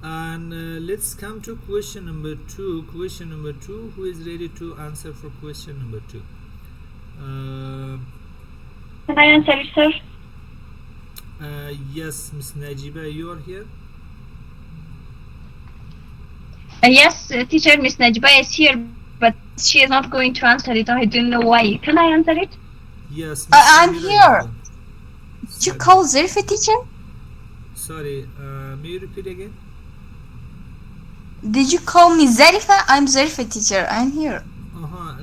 And let's come to question number 2. Question number 2, who is ready to answer for question number 2? Can I answer it, sir? Yes, Miss Najiba, you are here. Yes, teacher, Miss Najba is here, but she is not going to answer it. I don't know why. Can I answer it? Yes, Miss I'm Samira is here. there. Did you call Zarifa, teacher? Sorry, may you repeat again? Did you call me Zarifa? I'm Zarifa, teacher. I'm here.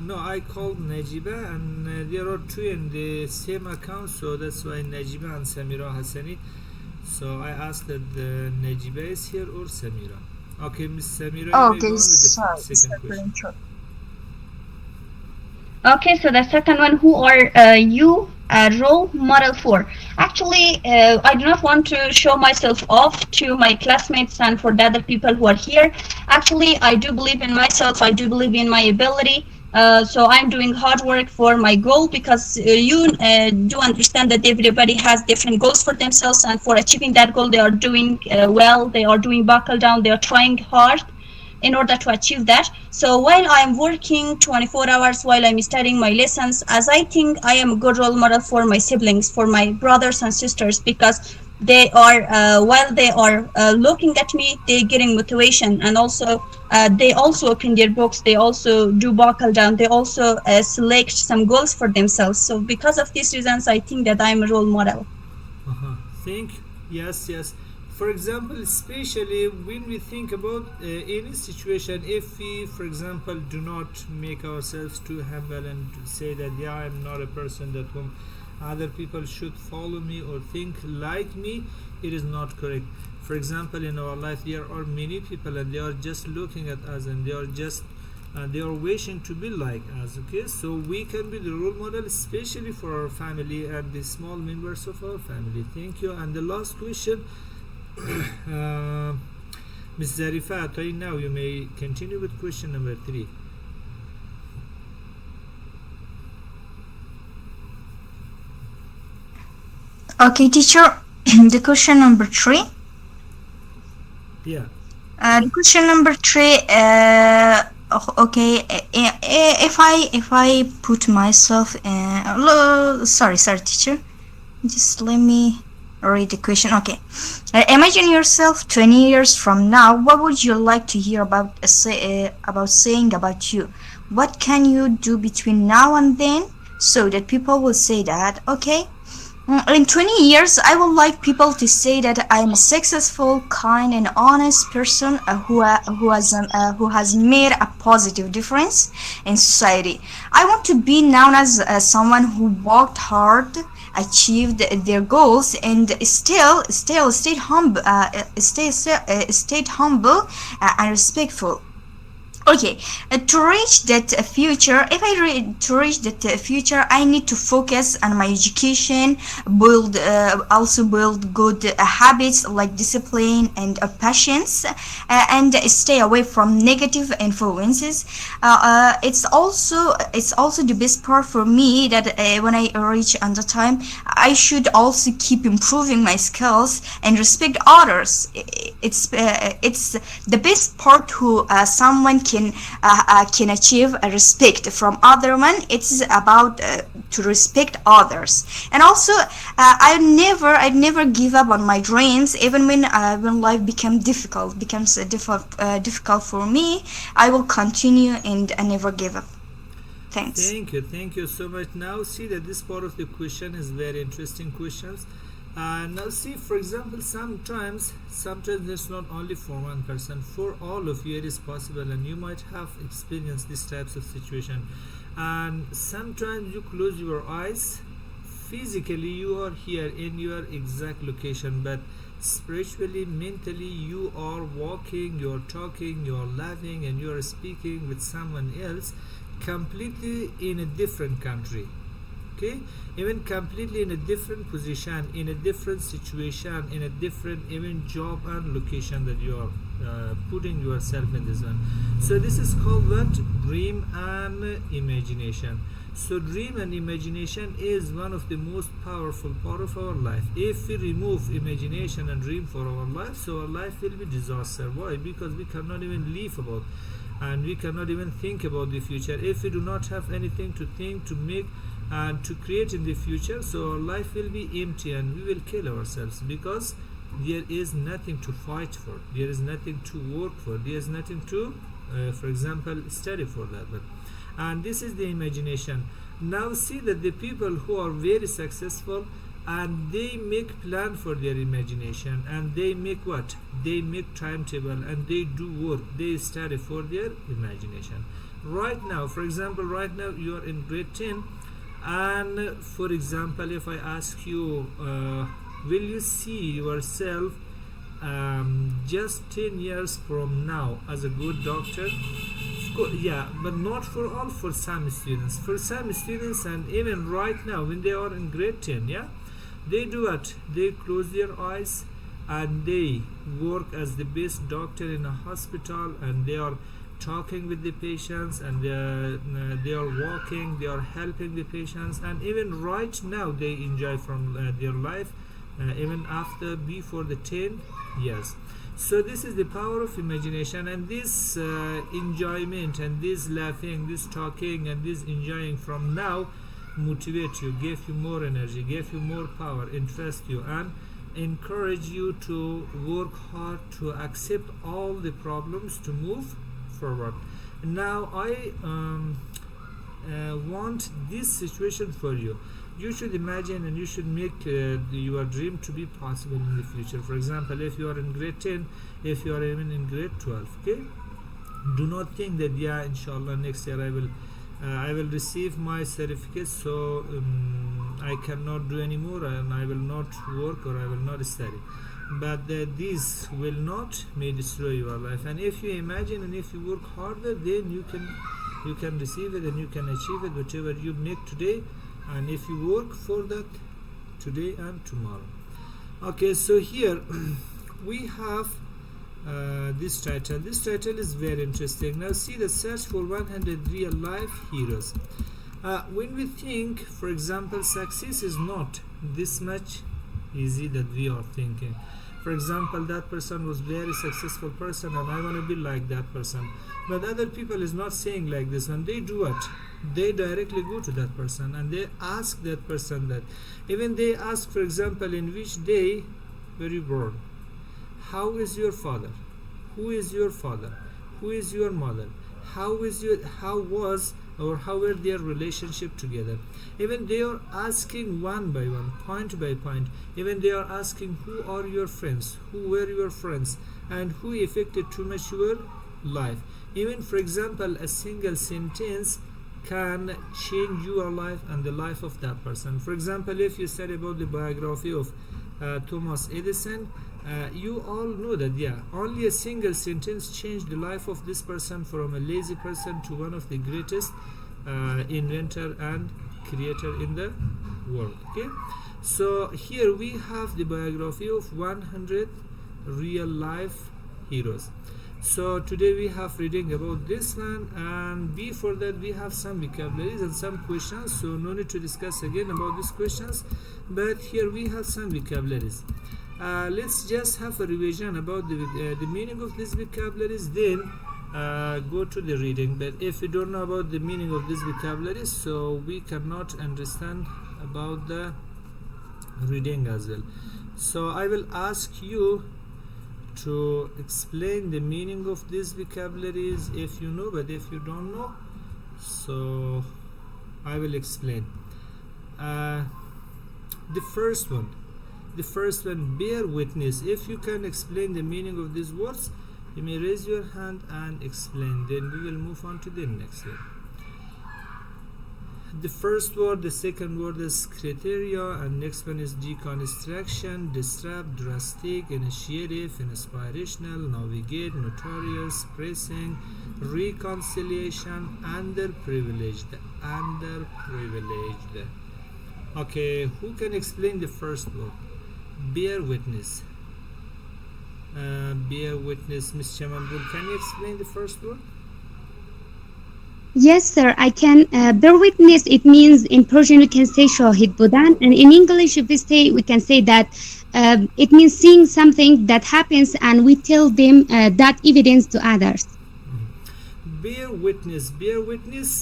No, I called Najiba, and there are two in the same account, so that's why Najiba and Samira Hassani. So I asked that Najiba is here or Samira. Okay, Miss Samira, you may Okay, go on with the sorry. second question. Okay, so the second one, who are you a role model for? Actually, I do not want to show myself off to my classmates and for the other people who are here. Actually, I do believe in myself. I do believe in my ability. So I'm doing hard work for my goal, because you do understand that everybody has different goals for themselves, and for achieving that goal, they are doing well. They are doing buckle down. They are trying hard in order to achieve that. So while I'm working 24 hours, while I'm studying my lessons, as I think I am a good role model for my siblings, for my brothers and sisters, because they are, while they are looking at me, they're getting motivation, and also they also open their books, they also do buckle down, they also select some goals for themselves. So because of these reasons, I think that I'm a role model. Think, yes. For example, especially when we think about any situation, if we, for example, do not make ourselves too humble and say that, yeah, I'm not a person that whom other people should follow me or think like me, it is not correct. For example, in our life, there are many people and they are just looking at us and they are wishing to be like us. Okay, so we can be the role model, especially for our family and the small members of our family. Thank you. And the last question, Ms. Zarifat, right now you may continue with question number 3. Okay, teacher. The question number 3. Yeah. The question number 3. Okay. If I put myself in, sorry, teacher. Just let me read the question. Okay. Imagine yourself 20 years from now. What would you like to hear about saying about you? What can you do between now and then so that people will say that, okay, in 20 years, I would like people to say that I'm a successful, kind, and honest person who has made a positive difference in society. I want to be known as someone who worked hard, achieved their goals, and still stayed humble, and respectful. Okay, to reach that future, to reach that future, I need to focus on my education, also build good habits like discipline and patience, and stay away from negative influences. It's also the best part for me that when I reach on the time, I should also keep improving my skills and respect others. It's the best part who someone can achieve a respect from other men. It's about to respect others, and also I'd never give up on my dreams, even when life becomes difficult for me. I will continue and I never give up. Thanks. Thank you so much. Now see that this part of the question is very interesting questions. Now see, for example, sometimes it's not only for one person, for all of you it is possible, and you might have experienced these types of situation. And sometimes you close your eyes, physically you are here in your exact location, but spiritually, mentally, you are walking, you're talking, you're laughing, and you're speaking with someone else completely in a different country. Okay, even completely in a different position, in a different situation, in a different even job and location that you are putting yourself in this one. So this is called what? Dream and imagination. So dream and imagination is one of the most powerful part of our life. If we remove imagination and dream for our life, so our life will be disaster. Why? Because we cannot even live about, and we cannot even think about the future. If we do not have anything to think, to make, and to create in the future, so our life will be empty and we will kill ourselves, because there is nothing to fight for, there is nothing to work for, there is nothing to for example study for that. And this is the imagination. Now see that the people who are very successful, and they make plan for their imagination, and they make what? They make timetable, and they do work, they study for their imagination. Right now, for example, right now you are in grade 10, and for example, if I ask you, will you see yourself just 10 years from now as a good doctor? Yeah, but not for all, for some students. For some students, and even right now when they are in grade 10, yeah, they do what? They close their eyes and they work as the best doctor in a hospital, and they are talking with the patients, and they are walking, they are helping the patients, and even right now they enjoy from their life, even after, before the 10 years. So this is the power of imagination, and this enjoyment, and this laughing, this talking, and this enjoying from now motivate you, give you more energy, give you more power, interest you, and encourage you to work hard, to accept all the problems, to move forward. Now I want this situation for you. You should imagine and you should make your dream to be possible in the future. For example, if you are in grade 10, if you are even in grade 12, okay, do not think that, yeah, inshallah next year I will receive my certificate, so I cannot do anymore, and I will not work, or I will not study. But this will not may destroy your life. And if you imagine and if you work harder, then you can receive it, and you can achieve it, whatever you make today. And if you work for that today and tomorrow. Okay, so here we have this title. This title is very interesting. Now see the search for 100 real life heroes. When we think, for example, success is not this much easy that we are thinking. For example, that person was very successful person, and I want to be like that person. But other people is not saying like this. When they do what? They directly go to that person and they ask that person that. Even they ask, for example, in which day were you born? How is your father? Who is your father? Who is your mother? How were their relationship together? Even they are asking one by one, point by point. Even they are asking, who are your friends? Who were your friends? And who affected too much your life? Even, for example, a single sentence can change your life and the life of that person. For example, if you study about the biography of Thomas Edison, you all know that, yeah, only a single sentence changed the life of this person from a lazy person to one of the greatest inventor and creator in the world. Okay, so here we have the biography of 100 real life heroes. So today we have reading about this one, and before that we have some vocabularies and some questions, so no need to discuss again about these questions, but here we have some vocabularies. Let's just have a revision about the meaning of these vocabularies, then go to the reading. But if we don't know about the meaning of these vocabularies, so we cannot understand about the reading as well. So I will ask you to explain the meaning of these vocabularies if you know, but if you don't know, so I will explain. The first one, bear witness. If you can explain the meaning of these words, you may raise your hand and explain, then we will move on to the next one. The first word, the second word is criteria, and next one is deconstruction, disrupt, drastic, initiative, inspirational, navigate, notorious, pressing, reconciliation, underprivileged. Okay, who can explain the first word? Bear witness. Bear witness. Ms. Chamambul, can you explain the first word? Yes, sir, I can. Bear witness, it means in Persian we can say shahid budan, and in English, if we can say that it means seeing something that happens and we tell them that evidence to others. Bear witness,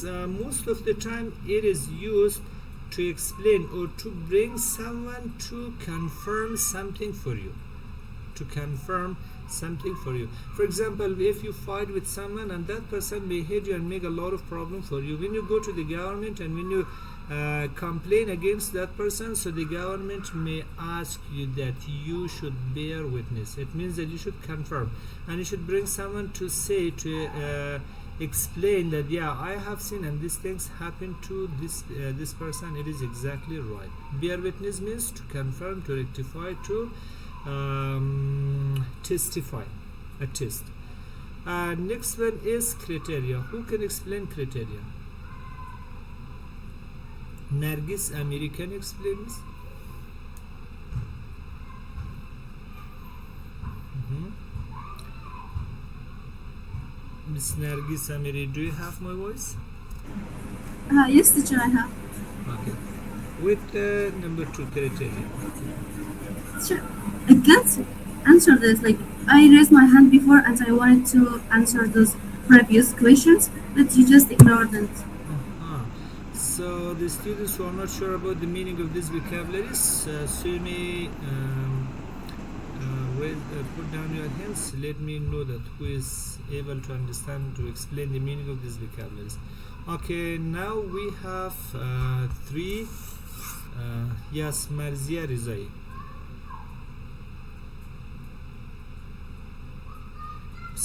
most of the time it is used to explain or to bring someone to confirm something for you. To confirm something for you. For example, if you fight with someone and that person may hate you and make a lot of problem for you, when you go to the government and when you complain against that person, so the government may ask you that you should bear witness. It means that you should confirm and you should bring someone to say to explain that yeah, I have seen and these things happen to this person. It is exactly right. Bear witness means to confirm, to rectify, to testify, a test. Next one is criteria. Who can explain criteria? Nargis Amiri, can you explain this? Miss Nargis Amiri, do you have my voice? Yes, teacher, I have. Okay. With number 2 criteria. Teacher, I can't answer this. Like, I raised my hand before and I wanted to answer those previous questions, but you just ignored it. So the students who are not sure about the meaning of these vocabularies, so you may put down your hands. Let me know that who is able to understand, to explain the meaning of these vocabularies. Okay, now we have 3. Yes, Marzia Rizai.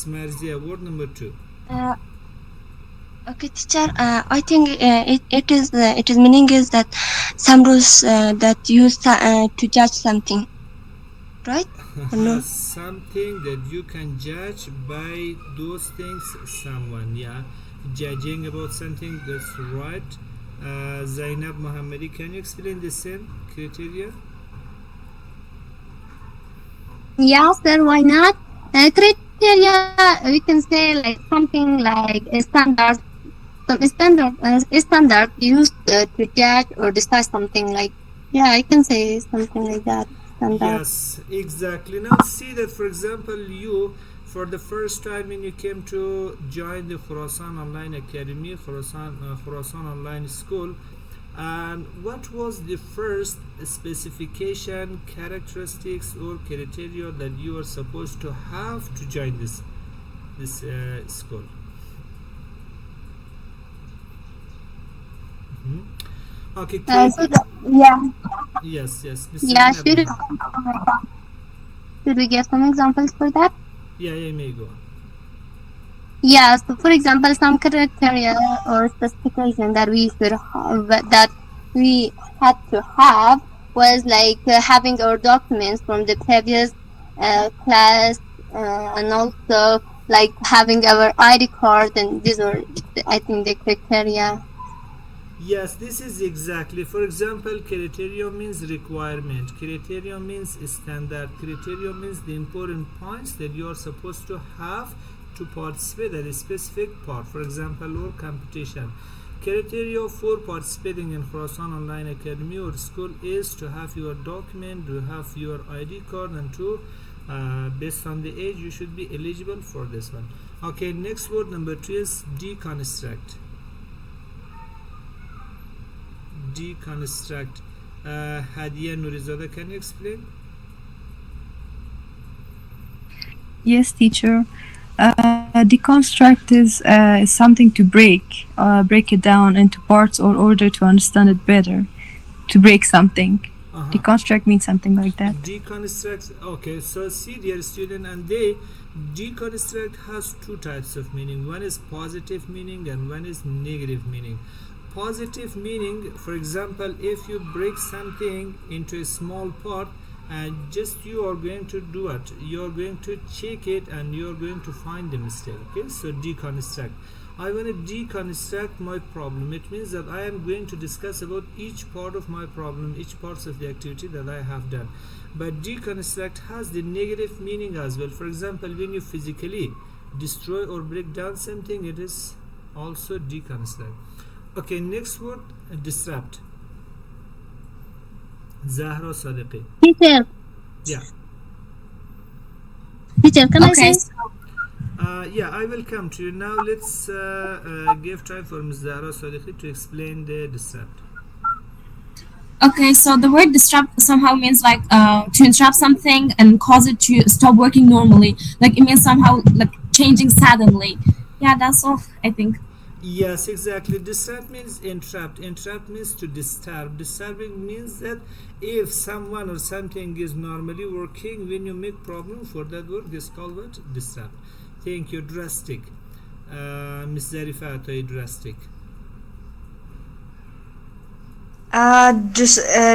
Marzia, word number 2. Okay, teacher. I think it is meaning is that some rules that used to judge something, right? Or no? Something that you can judge by those things. Someone, yeah, judging about something. That's right. Zainab Mohammadi, can you explain the same criteria? Yeah, sir, why not? Criteria, we can say like something like a standard, standard used to judge or decide something like, yeah, I can say something like that. Standard. Yes, exactly. Now see that, for example, you for the first time when you came to join the Khurasan Online Academy, Khurasan Online School, and what was the first specification, characteristics or criteria that you are supposed to have to join this school? Okay, yeah. Yes, Mr. Yeah, Zainab. should we give some examples for that? Yeah, you may go. Yeah, so for example, some criteria or specification that we should have, that we had to have was like having our documents from the previous class, and also like having our ID card, and these are, I think, the criteria. Yes, this is exactly. For example, criteria means requirement. Criteria means standard. Criteria means the important points that you are supposed to have to participate at a specific part. For example, or competition. Criteria for participating in Khurasan Online Academy or school is to have your document, to have your ID card, and to based on the age you should be eligible for this one. Okay, next word number 2 is deconstruct. Deconstruct. Hadia Nurizada, can you explain? Yes, teacher. Deconstruct is something to break it down into parts in order to understand it better. To break something. Deconstruct means something like that. Deconstruct. Okay, so see, dear student, and they deconstruct has 2 types of meaning. One is positive meaning and one is negative meaning. Positive meaning, for example, if you break something into a small part and just you are going to do it, you are going to check it and you are going to find the mistake. Okay, so deconstruct. I want to deconstruct my problem. It means that I am going to discuss about each part of my problem, each parts of the activity that I have done. But deconstruct has the negative meaning as well. For example, when you physically destroy or break down something, it is also deconstruct. Okay, next word, disrupt. Zahra Sadiqi. Teacher, Yeah. can I Okay, say? Yeah, I will come to you now. Let's give time for Ms. Zahra Sadiqi to explain the disrupt. okay, so the word disrupt somehow means like to interrupt something and cause it to stop working normally. Like it means somehow like changing suddenly. Yeah, that's all I think. Yes, exactly. Disrupt means interrupt. Interrupt means to disturb. Disturbing means that if someone or something is normally working, when you make problem for that word, it's called what? Disrupt. Thank you. Drastic. Miss Zarifa Atoi, drastic.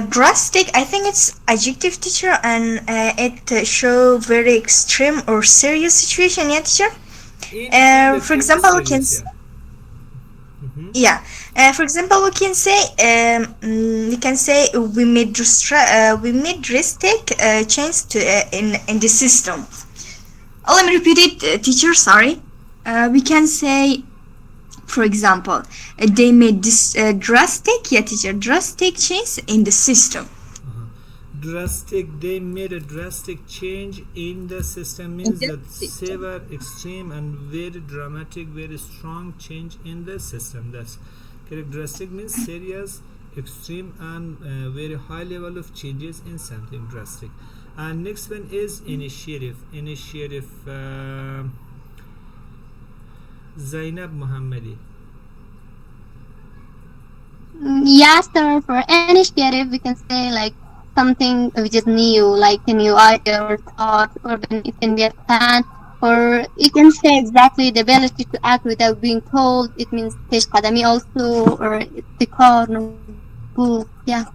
Drastic, I think it's adjective, teacher, and it show very extreme or serious situation, yeah, teacher. Anything that For can be example, we can serious, yeah. yeah. For example, we can say we made drastic change to in the system. Let me repeat it, teacher. Sorry. We can say, for example, they made this drastic change in the system. Drastic, they made a drastic change in the system means that severe, extreme, and very dramatic, very strong change in the system. That's correct. Drastic means serious, extreme, and very high level of changes in something. Drastic. And next one is initiative. Initiative. Zainab Muhammadi. Yes, sir. For initiative, we can say like something which is new, like a new idea or thought, or it can be a plan, or you can say exactly the ability to act without being told. It means pesh qadami also, or ابتكار, نبوغ. Yeah,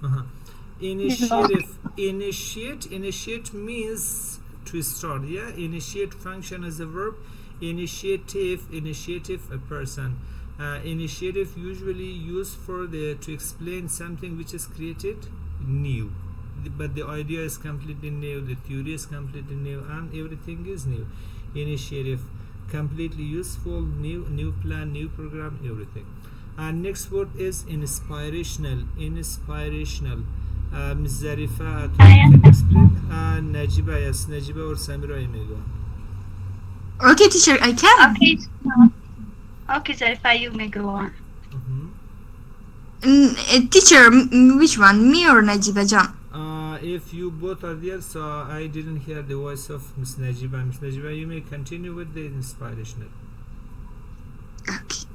Uh-huh. this is all. Initiate means to start. Yeah, initiate function as a verb. Initiative a person. Initiative usually used for the to explain something which is created new, but the idea is completely new, the theory is completely new, and everything is new. Initiative, completely useful, new plan, new program, everything. And next word is inspirational. Ms. Zarifa, can explain? Najiba, yes, Najiba or Samira, you may go. Okay, teacher, I can. Okay. Okay, Zarifa, you may go on. Teacher, which one, me or Najiba Jan? If you both are there, so I didn't hear the voice of Ms. Najiba. Ms. Najiba, you may continue with the inspirational. Okay.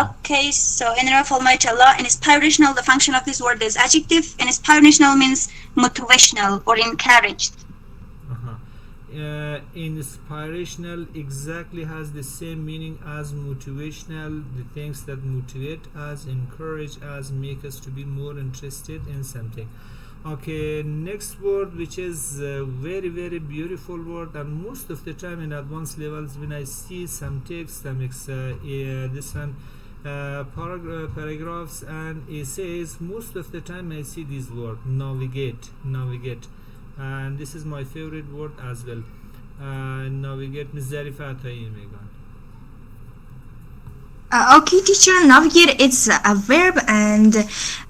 Okay, so in the name of Almighty Allah, inspirational, the function of this word is adjective. Inspirational means motivational or encouraged. Inspirational exactly has the same meaning as motivational. The things that motivate us, encourage us, make us to be more interested in something. Okay, next word, which is very beautiful word, and most of the time in advanced levels when I see some text, this one paragraphs and essays, most of the time I see this word, navigate, and this is my favorite word as well. Navigate. Ms. Zarifa Atayyi, Okay, teacher, navigate, it's a verb, and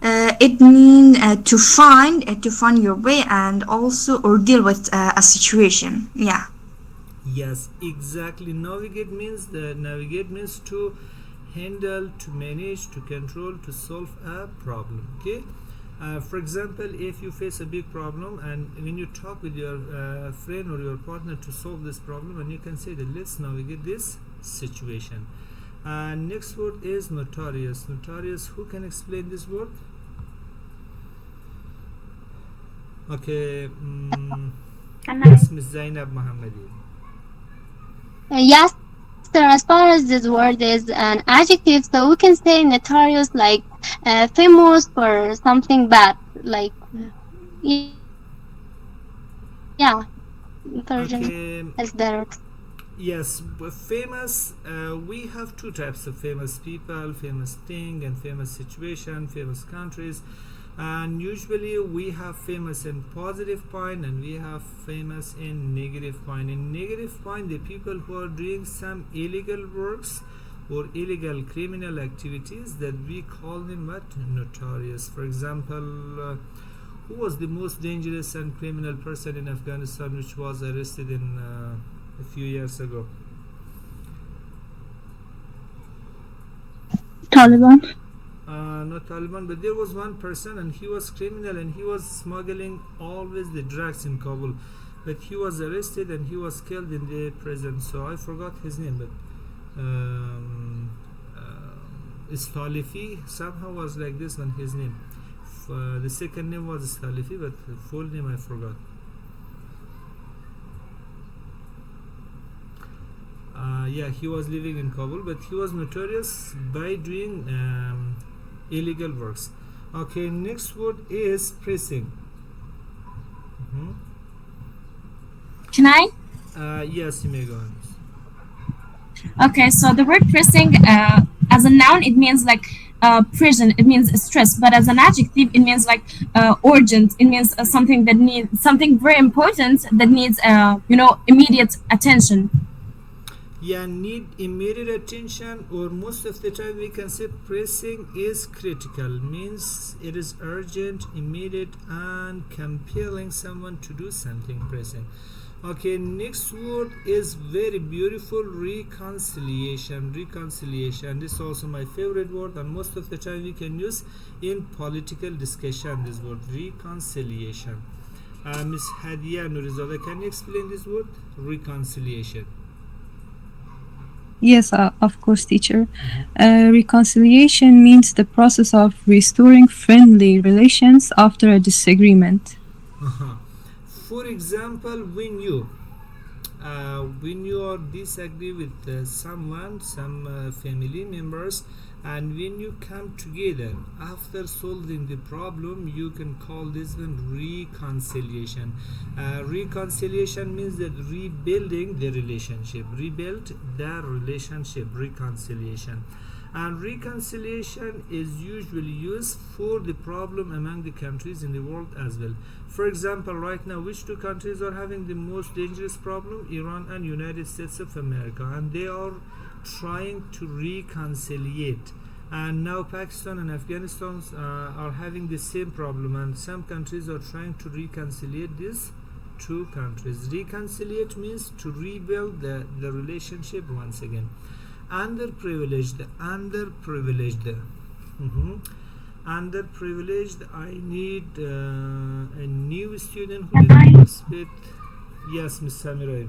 it means to find your way, and also or deal with a situation. Yeah. Yes, exactly. Navigate means to handle, to manage, to control, to solve a problem. Okay. For example, if you face a big problem and when you talk with your friend or your partner to solve this problem, and you can say that let's navigate this situation. Next word is notorious. Notorious, who can explain this word? Okay, yes, Ms. Zainab Muhammadi. Yes, sir. As far as this word is an adjective, so we can say notorious, like famous for something bad, like yeah. Okay, As better. yes, famous, we have two types of famous people, famous thing and famous situation, famous countries, and usually we have famous in positive point and we have famous in negative point. In negative point, the people who are doing some illegal works or illegal criminal activities, that we call them what? Notorious. For example, who was the most dangerous and criminal person in Afghanistan which was arrested in a few years ago? Taliban. Not Taliban, but there was one person and he was criminal and he was smuggling always the drugs in Kabul, but he was arrested and he was killed in the prison. So I forgot his name, but Istalifi somehow was like this one, his name. The second name was Istalifi, but the full name I forgot. Yeah, he was living in Kabul, but he was notorious by doing illegal works. Okay, next word is pressing. Can I? Yes, you may go on. Okay, so the word pressing, as a noun, it means like prison. It means stress. But as an adjective, it means like urgent. It means something that needs something very important that needs immediate attention. Yeah, need immediate attention, or most of the time we can say pressing is critical, means it is urgent, immediate, and compelling someone to do something. Pressing. Okay, next word is very beautiful, reconciliation. Reconciliation, this is also my favorite word, and most of the time we can use in political discussion this word, reconciliation. Miss Hadia Nurizada, can you explain this word, reconciliation? Yes, of course, teacher. Reconciliation means the process of restoring friendly relations after a disagreement. For example, when you are disagree with someone, some family members, and when you come together after solving the problem, you can call this one reconciliation. Reconciliation means that rebuilding the relationship, rebuild the relationship, reconciliation. And reconciliation is usually used for the problem among the countries in the world as well. For example, right now, which two countries are having the most dangerous problem? Iran and United States of America, and they are trying to reconciliate. And now Pakistan and Afghanistan are having the same problem, and some countries are trying to reconciliate these two countries. Reconciliate means to rebuild the relationship once again. Underprivileged. Underprivileged, I need a new student who will spit. Yes, Miss Samira.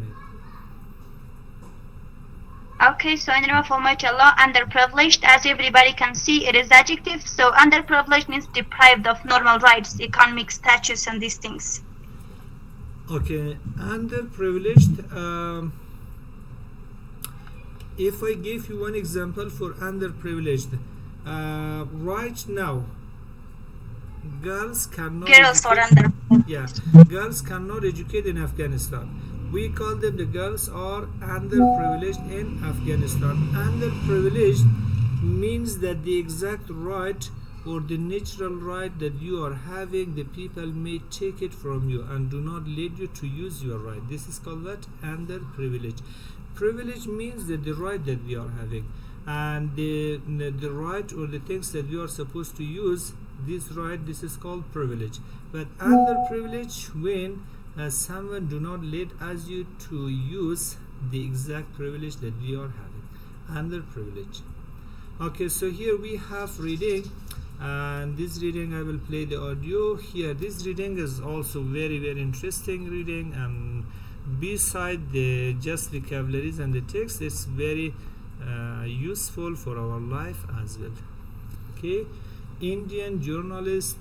Okay, so in the name of Almighty Allah, underprivileged, as everybody can see, it is adjective. So underprivileged means deprived of normal rights, economic status, and these things. Okay, underprivileged. If I give you one example for underprivileged, right now, girls cannot. Girls are under. Yeah, girls cannot educate in Afghanistan. We call them the girls are underprivileged in Afghanistan. Underprivileged means that the exact right or the natural right that you are having, the people may take it from you and do not let you to use your right. This is called what? Underprivileged. Privilege means that the right that we are having, and the right or the things that we are supposed to use, this right, this is called privilege. But underprivileged when someone do not let us you to use the exact privilege that we are having. Underprivileged. Okay, so here we have reading, and this reading I will play the audio here. This reading is also very interesting reading, and beside the just vocabularies and the text, it's very useful for our life as well. Okay, Indian journalist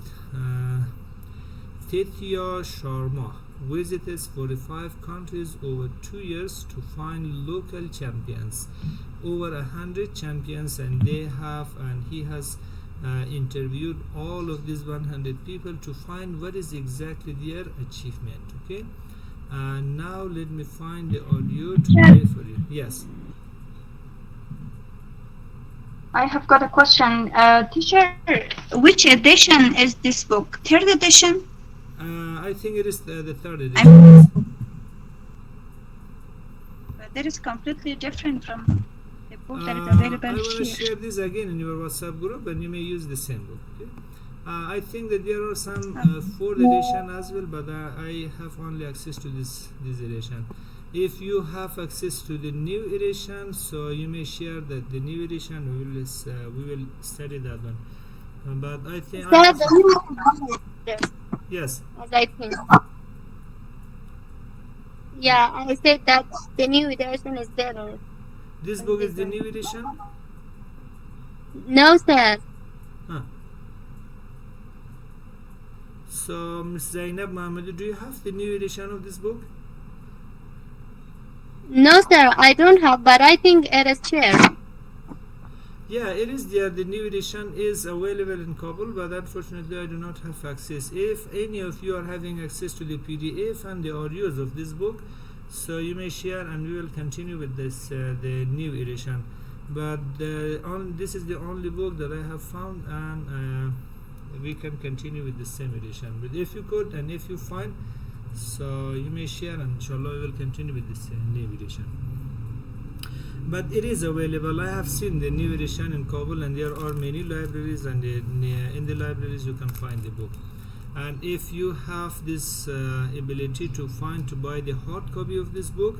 Tithya Sharma visits 45 countries over 2 years to find local champions, over 100 champions, and he has interviewed all of these 100 people to find what is exactly their achievement. Okay, and now let me find the audio to play for you. Yes, I have got a question. Teacher, which edition is this book? Third edition? I think it is the third edition. That is completely different from the book that is I available want to here. share this again in your WhatsApp group, and you may use the same book. Okay? I think that there are some fourth edition as well, but I have only access to this edition. If you have access to the new edition, so you may share that the new edition. We will study that one. But I think yes. As I think. Yeah, I said that the new edition is better. This book is the new edition. No, sir. Huh. So, Ms. Zainab Mohammed, do you have the new edition of this book? No, sir, I don't have, but I think it is shared. Yeah, it is there. The new edition is available in Kabul, but unfortunately I do not have access. If any of you are having access to the PDF and the audios of this book, so you may share and we will continue with this the new edition. But this is the only book that I have found, and we can continue with the same edition. But if you could and if you find, so you may share, and inshallah we will continue with this new edition. But it is available. I have seen the new edition in Kabul, and there are many libraries, and in the libraries you can find the book. And if you have this ability to buy the hard copy of this book,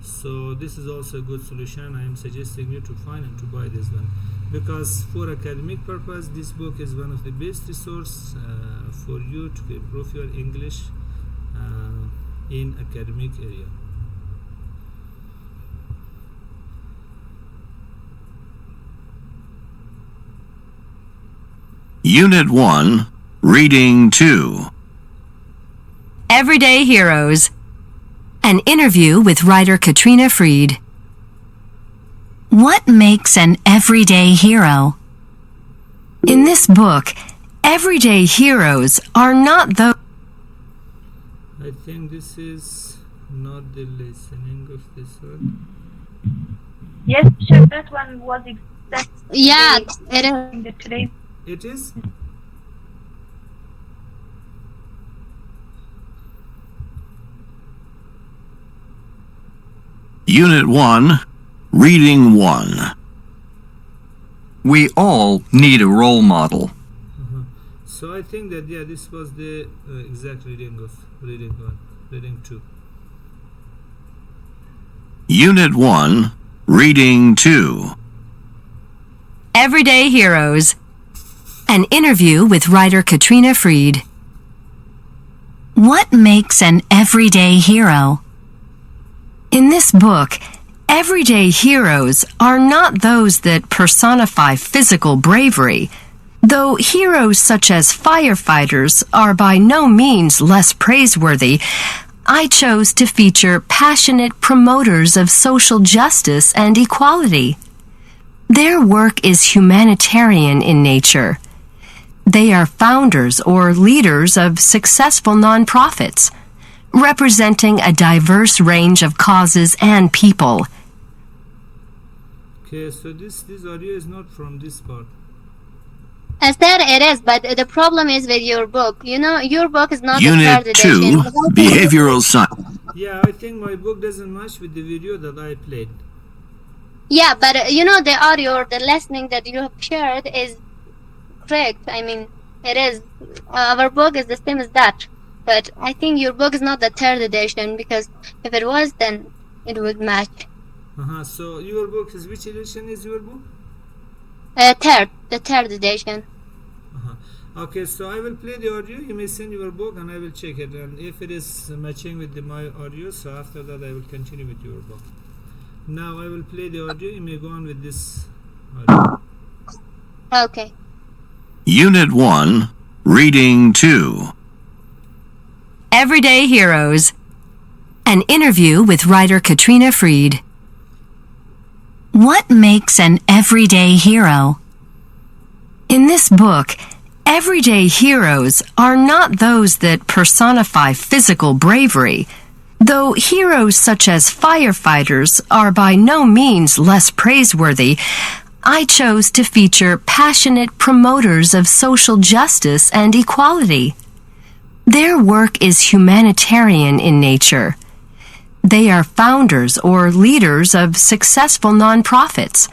so this is also a good solution. I am suggesting you to find and to buy this one, because for academic purpose this book is one of the best resource for you to improve your English in academic area. Unit 1, Reading 2. Everyday Heroes. An interview with writer Katrina Freed. What makes an everyday hero? In this book, everyday heroes are not those. I think this is not the listening of this one. Yes, sure, that one was exactly Yeah, it is. in the today. It is? Unit 1, Reading 1. We all need a role model. So I think that this was the exact reading of reading 1, reading 2. Unit 1, Reading 2. Everyday Heroes. An interview with writer Katrina Freed. What makes an everyday hero? In this book, everyday heroes are not those that personify physical bravery, though heroes such as firefighters are by no means less praiseworthy. I chose to feature passionate promoters of social justice and equality. Their work is humanitarian in nature. They are founders or leaders of successful nonprofits, representing a diverse range of causes and people. Okay, so this audio is not from this part. As that it is, but the problem is with your book. You know, your book is not the Unit third 2, edition. Behavioral Science. Yeah, I think my book doesn't match with the video that I played. Yeah, but you know, the audio or the listening that you have shared is correct. I mean, it is. Our book is the same as that. But I think your book is not the third edition, because if it was, then it would match. So your book is, which edition is your book? The third edition. Okay, so I will play the audio. You may send your book and I will check it. And if it is matching with my audio, so after that I will continue with your book. Now I will play the audio. You may go on with this audio. Okay. Unit 1, Reading 2. Everyday Heroes. An interview with writer Katrina Freed. What makes an everyday hero? In this book, everyday heroes are not those that personify physical bravery, though heroes such as firefighters are by no means less praiseworthy. I chose to feature passionate promoters of social justice and equality. Their work is humanitarian in nature. They are founders or leaders of successful nonprofits,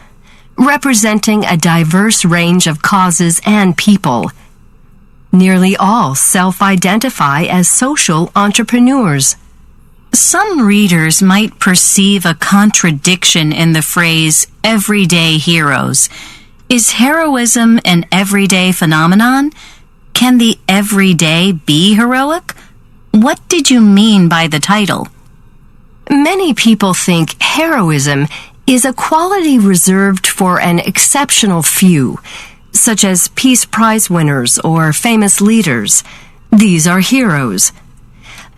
representing a diverse range of causes and people. Nearly all self-identify as social entrepreneurs. Some readers might perceive a contradiction in the phrase everyday heroes. Is heroism an everyday phenomenon? Can the everyday be heroic? What did you mean by the title? Many people think heroism is a quality reserved for an exceptional few, such as Peace Prize winners or famous leaders. These are heroes.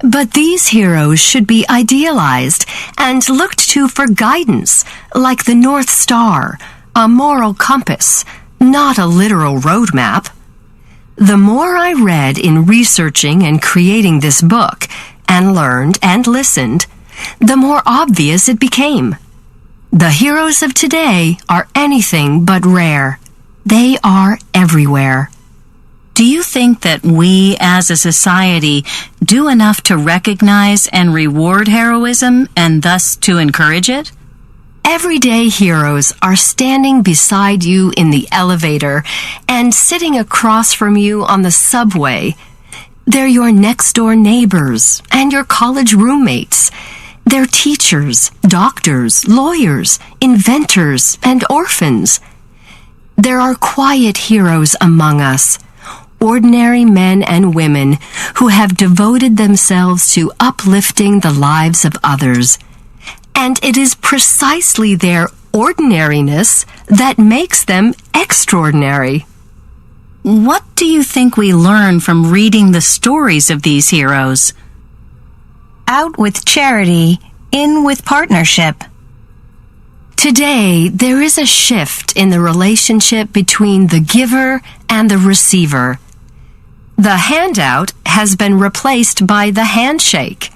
But these heroes should be idealized and looked to for guidance, like the North Star, a moral compass, not a literal roadmap. The more I read in researching and creating this book, and learned and listened, the more obvious it became. The heroes of today are anything but rare. They are everywhere. Do you think that we as a society do enough to recognize and reward heroism and thus to encourage it? Everyday heroes are standing beside you in the elevator and sitting across from you on the subway. They're your next-door neighbors and your college roommates. They're teachers, doctors, lawyers, inventors, and orphans. There are quiet heroes among us, ordinary men and women who have devoted themselves to uplifting the lives of others. And it is precisely their ordinariness that makes them extraordinary. What do you think we learn from reading the stories of these heroes? Out with charity, in with partnership. Today, there is a shift in the relationship between the giver and the receiver. The handout has been replaced by the handshake.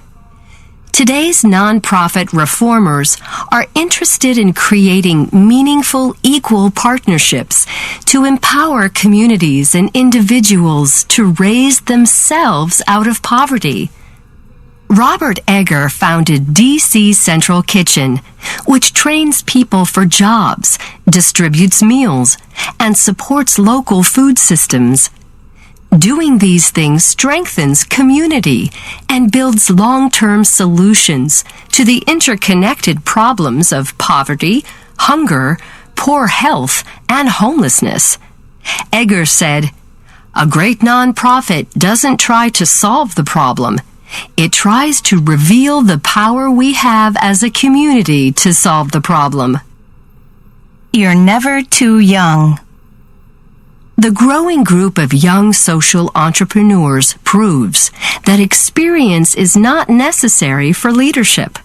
Today's nonprofit reformers are interested in creating meaningful, equal partnerships to empower communities and individuals to raise themselves out of poverty. Robert Egger founded DC Central Kitchen, which trains people for jobs, distributes meals, and supports local food systems. Doing these things strengthens community and builds long-term solutions to the interconnected problems of poverty, hunger, poor health, and homelessness. Egger said, "A great nonprofit doesn't try to solve the problem. It tries to reveal the power we have as a community to solve the problem." You're never too young. The growing group of young social entrepreneurs proves that experience is not necessary for leadership.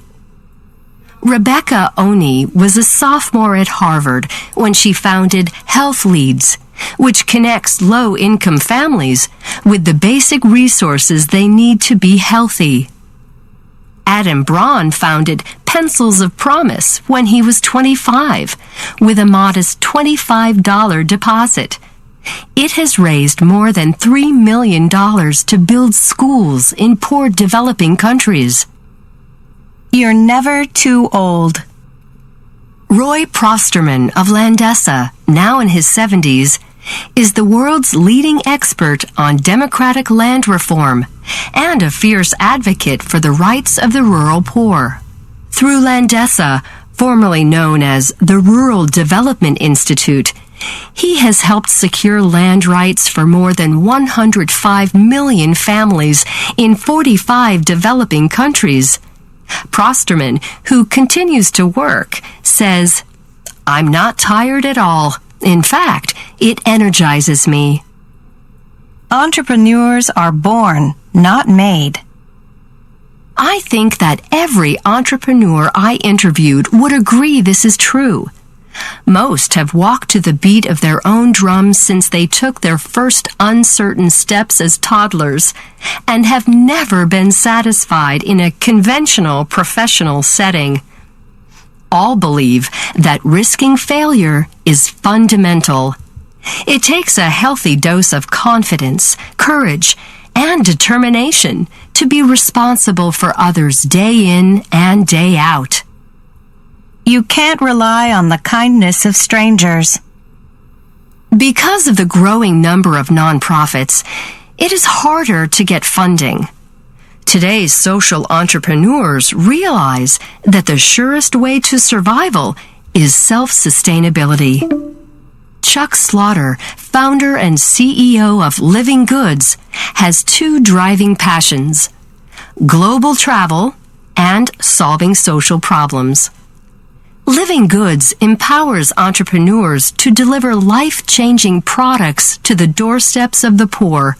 Rebecca Oni was a sophomore at Harvard when she founded Health Leads, which connects low-income families with the basic resources they need to be healthy. Adam Braun founded Pencils of Promise when he was 25, with a modest $25 deposit. It has raised more than $3 million to build schools in poor developing countries. You're never too old. Roy Prosterman of Landesa, now in his 70s, is the world's leading expert on democratic land reform and a fierce advocate for the rights of the rural poor. Through Landesa, formerly known as the Rural Development Institute, he has helped secure land rights for more than 105 million families in 45 developing countries. Prosterman, who continues to work, says, "I'm not tired at all. In fact, it energizes me." Entrepreneurs are born, not made. I think that every entrepreneur I interviewed would agree this is true. Most have walked to the beat of their own drums since they took their first uncertain steps as toddlers and have never been satisfied in a conventional professional setting. All believe that risking failure is fundamental. It takes a healthy dose of confidence, courage, and determination to be responsible for others day in and day out. You can't rely on the kindness of strangers. Because of the growing number of nonprofits, it is harder to get funding. Today's social entrepreneurs realize that the surest way to survival is self-sustainability. Chuck Slaughter, founder and CEO of Living Goods, has two driving passions: global travel and solving social problems. Living Goods empowers entrepreneurs to deliver life-changing products to the doorsteps of the poor.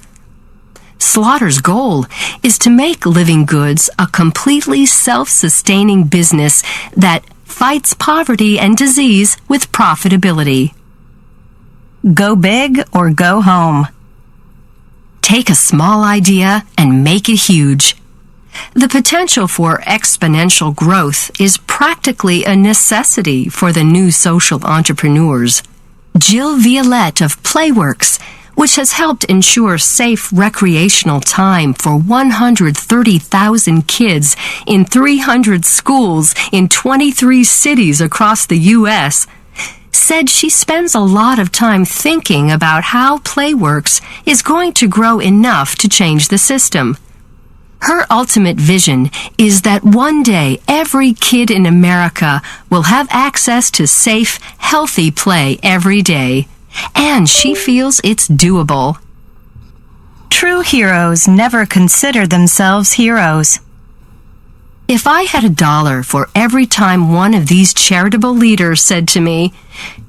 Slaughter's goal is to make Living Goods a completely self-sustaining business that fights poverty and disease with profitability. Go big or go home. Take a small idea and make it huge. The potential for exponential growth is practically a necessity for the new social entrepreneurs. Jill Violette of Playworks, which has helped ensure safe recreational time for 130,000 kids in 300 schools in 23 cities across the U.S., said she spends a lot of time thinking about how Playworks is going to grow enough to change the system. Her ultimate vision is that one day every kid in America will have access to safe, healthy play every day, and she feels it's doable. True heroes never consider themselves heroes. If I had $1 for every time one of these charitable leaders said to me,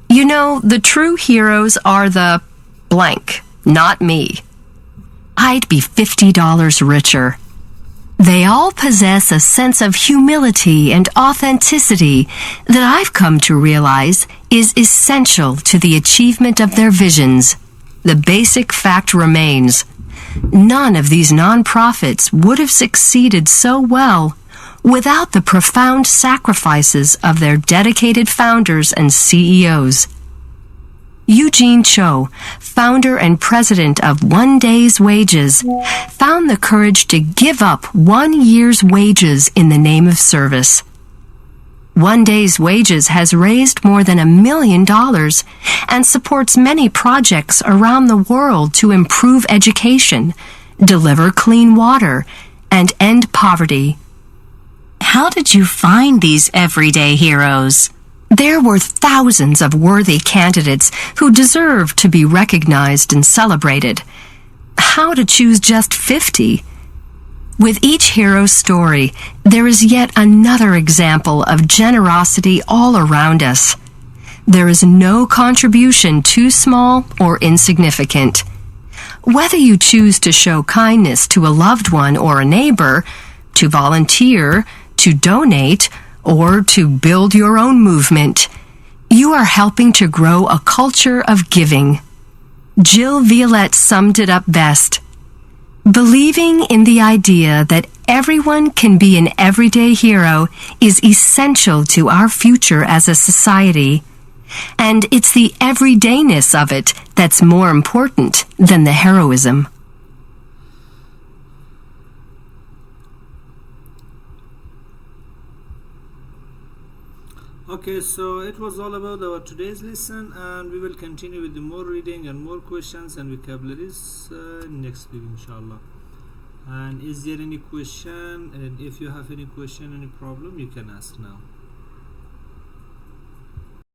"You know, the true heroes are the blank, not me," I'd be $50 richer. They all possess a sense of humility and authenticity that I've come to realize is essential to the achievement of their visions. The basic fact remains: none of these nonprofits would have succeeded so well without the profound sacrifices of their dedicated founders and CEOs. Eugene Cho, founder and president of One Day's Wages, found the courage to give up 1 year's wages in the name of service. One Day's Wages has raised more than $1 million and supports many projects around the world to improve education, deliver clean water, and end poverty. How did you find these everyday heroes? There were thousands of worthy candidates who deserved to be recognized and celebrated. How to choose just 50? With each hero's story, there is yet another example of generosity all around us. There is no contribution too small or insignificant. Whether you choose to show kindness to a loved one or a neighbor, to volunteer, to donate, or to build your own movement, you are helping to grow a culture of giving. Jill Violette summed it up best: believing in the idea that everyone can be an everyday hero is essential to our future as a society, and it's the everydayness of it that's more important than the heroism. Okay, so it was all about our today's lesson, and we will continue with the more reading and more questions and vocabularies next week, inshallah. And is there any question? And if you have any question, any problem, you can ask now.